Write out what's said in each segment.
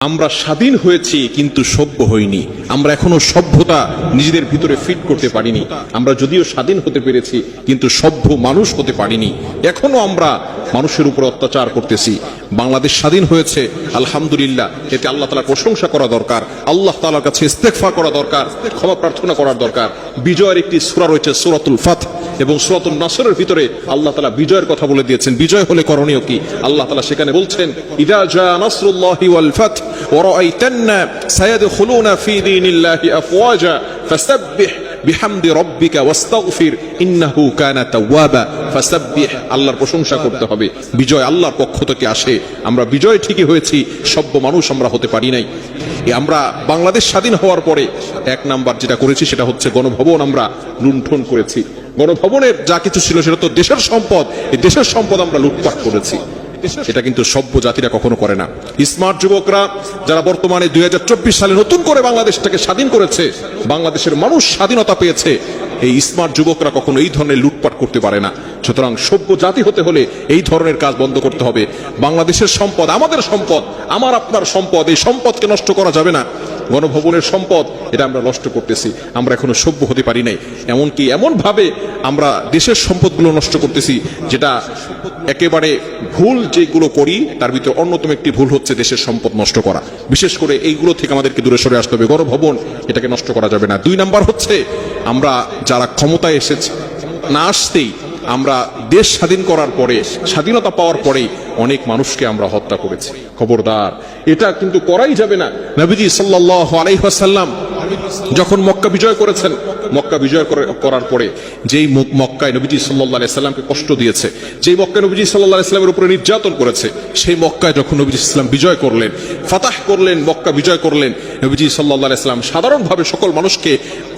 আমরা স্বাধীন হয়েছি কিন্তু সভ্য হইনি। আমরা এখনো সভ্যতা নিজেদের ভিতরে ফিট করতে পারিনি। আমরা যদিও স্বাধীন হতে পেরেছি কিন্তু সভ্য মানুষ হতে পারিনি। এখনো আমরা মানুষের উপর অত্যাচার করতেছি। বাংলাদেশ স্বাধীন হয়েছে, আলহামদুলিল্লাহ, এতে আল্লাহ তাআলার প্রশংসা করা দরকার, আল্লাহ তাআলার কাছে ইস্তেগফার করা দরকার, ক্ষমা প্রার্থনা করার দরকার। বিজয়ের একটি সূরা রয়েছে সূরাতুল ফাতহ এবং সূরাতুন নাসরের ভিতরে আল্লাহ তাআলা বিজয়ের কথা বলে দিয়েছেন। বিজয় হলে করণীয় কি? আল্লাহ তাআলা সেখানে বলছেন, ইযা জা নাসরুল্লাহি ওয়াল ফাতহ ওয়া রাআইতান্না সায়াদখুলুনা ফি দীনিল্লাহি আফওয়াজা ফাসাব্বিহ বিহামদি রাব্বিকা ওয়াস্তাগফির ইন্নাহু কানা তাওয়াবা। ফাসাব্বিহ, আল্লাহর প্রশংসা করতে হবে। বিজয় আল্লাহর পক্ষ থেকে আসে। আমরা বিজয় ঠিকই হয়েছি, সভ্য মানুষ আমরা হতে পারি নাই। আমরা বাংলাদেশ স্বাধীন হওয়ার পরে এক নাম্বার যেটা করেছি সেটা হচ্ছে গণভবন আমরা লুণ্ঠন করেছি। গণভবনের যা কিছু ছিল সেটা তো দেশের সম্পদ, এই দেশের সম্পদ আমরা লুটপাট করেছি। এটা কিন্তু সভ্য জাতিরা কখনো করে না। স্মার্ট যুবকরা যারা বর্তমানে 2024 সালে নতুন করে বাংলাদেশটাকে স্বাধীন করেছে, বাংলাদেশের মানুষ স্বাধীনতা পেয়েছে, এই স্মার্ট যুবকরা কখনো এই ধরনের লুটপাট করতে পারে না। সুতরাং সভ্য জাতি হতে হলে এই ধরনের কাজ বন্ধ করতে হবে। বাংলাদেশের সম্পদ আমাদের সম্পদ, আমার আপনার সম্পদ, এই সম্পদকে নষ্ট করা যাবে না। গণভবনের সম্পদ এটা আমরা নষ্ট করতেছি। আমরা এখনো সভ্য হতে পারি নাই। এমনকি এমন ভাবে আমরা দেশের সম্পদগুলো নষ্ট করতেছি যেটা একেবারে ভুল। যেগুলো করি তার ভিতরে অন্যতম একটি ভুল হচ্ছে দেশের সম্পদ নষ্ট করা। বিশেষ করে এইগুলো থেকে আমাদেরকে দূরে সরে আসতে হবে। গণভবন এটাকে নষ্ট করা যাবে না। 2 নাম্বার হচ্ছে আমরা যারা ক্ষমতায় এসেছি, না আসতেই আমরা দেশ স্বাধীন করার পরে, স্বাধীনতা পাওয়ার পরেই অনেক মানুষকে আমরা হত্যা করেছি। খবরদার, এটা কিন্তু করাই যাবে না। নবীজি সাল্লাল্লাহু আলাইহি ওয়াসাল্লাম যখন মক্কা বিজয় করেছেন, মক্কা বিজয় করার পরে যেই মক্কায় নবীজি সাল্লাল্লাহু আলাইহি সাল্লামকে কষ্ট দিয়েছে, যেই মক্কায় নবীজি সাল্লাল্লাহু আলাইহি সাল্লামের উপরে নির্যাতন করেছে, সেই মক্কায় যখন নবীজি সাল্লাম বিজয় করলেন, ফাতাহ করলেন, মক্কা বিজয় করলেন, নবীজি সাল্লাল্লাহু আলাইহি সাল্লাম সাধারণভাবে সকল মানুষকে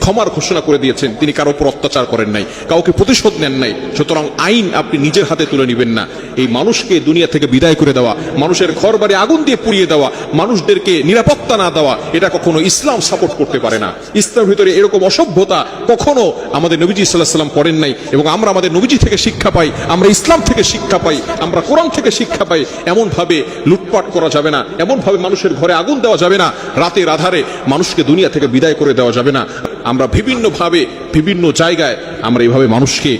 ক্ষমার ঘোষণা করে দিয়েছেন। তিনি কারো উপর অত্যাচার করেন নাই, কাউকে প্রতিশোধ নেন নাই। সুতরাং আইন আপনি নিজের হাতে তুলে নেবেন না। এই মানুষকে দুনিয়া থেকে বিদায় করে দেওয়া, মানুষের ঘর বাড়ি আগুন দিয়ে পুড়িয়ে দেওয়া, মানুষদেরকে নিরাপত্তা না দেওয়া, এটা কখনো ইসলাম সাপোর্ট করতে পারে না। ইসলামের ভিতরে এরকম অসভ্যতা কখনো আমাদের নবীজি সাল্লাল্লাহু আলাইহি ওয়াসাল্লাম করেন নাই। এবং আমরা আমাদের নবীজি থেকে শিক্ষা পাই, আমরা ইসলাম থেকে শিক্ষা পাই, আমরা কোরআন থেকে শিক্ষা পাই। এমন ভাবে লুটপাট করা যাবে না, এমন ভাবে মানুষের ঘরে আগুন দেওয়া যাবে না, রাতের আধারে মানুষকে দুনিয়া থেকে বিদায় করে দেওয়া যাবে না। আমরা বিভিন্ন ভাবে বিভিন্ন জায়গায় আমরা এইভাবে মানুষকে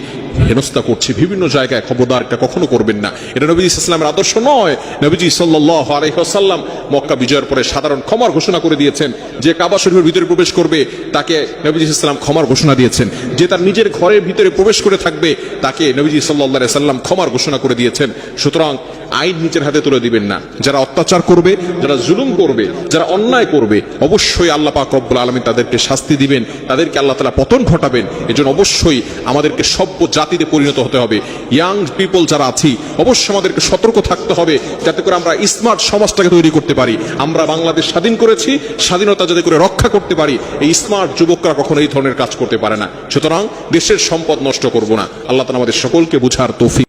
হেনস্থা করছি বিভিন্ন জায়গায়। খবরদার, এটা কখনো করবেন না। এটা নবীজি সাল্লাল্লাহু আলাইহি ওয়াসাল্লামের আদর্শ নয়। নবীজি সাল্লাল্লাহু আলাইহি ওয়াসাল্লাম মক্কা বিজয়ের পরে সাধারণ ক্ষমার ঘোষণা করে দিয়েছেন। যে কাবা শরীফের ভিতরে প্রবেশ করবে তাকে নবীজি সাল্লাল্লাহু আলাইহি ওয়াসাল্লাম ক্ষমার ঘোষণা দিয়েছেন। যে তার নিজের ঘরের ভিতরে প্রবেশ করে থাকবে তাকে নবীজি সাল্লাল্লাহু আলাইহি ওয়াসাল্লাম ক্ষমার ঘোষণা করে দিয়েছেন। সুতরাং আইন নিজের হাতে তুলে দিবেন না। যারা অত্যাচার করবে, যারা জুলুম করবে, যারা অন্যায় করবে, অবশ্যই আল্লাহ পাক রব্বুল আলামিন তাদেরকে শাস্তি দিবেন, তাদেরকে আল্লাহ তাআলা পতন ঘটাবেন। এজন্য অবশ্যই আমাদেরকে সভ্য জাতিতে পরিণত হতে হবে। ইয়াং পিপল যারা আছি, অবশ্যই আমাদেরকে সতর্ক থাকতে হবে যাতে করে আমরা স্মার্ট সমাজটাকে তৈরি করতে পারি। আমরা বাংলাদেশ স্বাধীন করেছি, স্বাধীনতা যাতে করে রক্ষা করতে পারি। এই স্মার্ট যুবকরা কখনো এই ধরনের কাজ করতে পারে না। সুতরাং দেশের সম্পদ নষ্ট করব না। আল্লাহ তাআলা আমাদের সকলকে বুঝার তৌফিক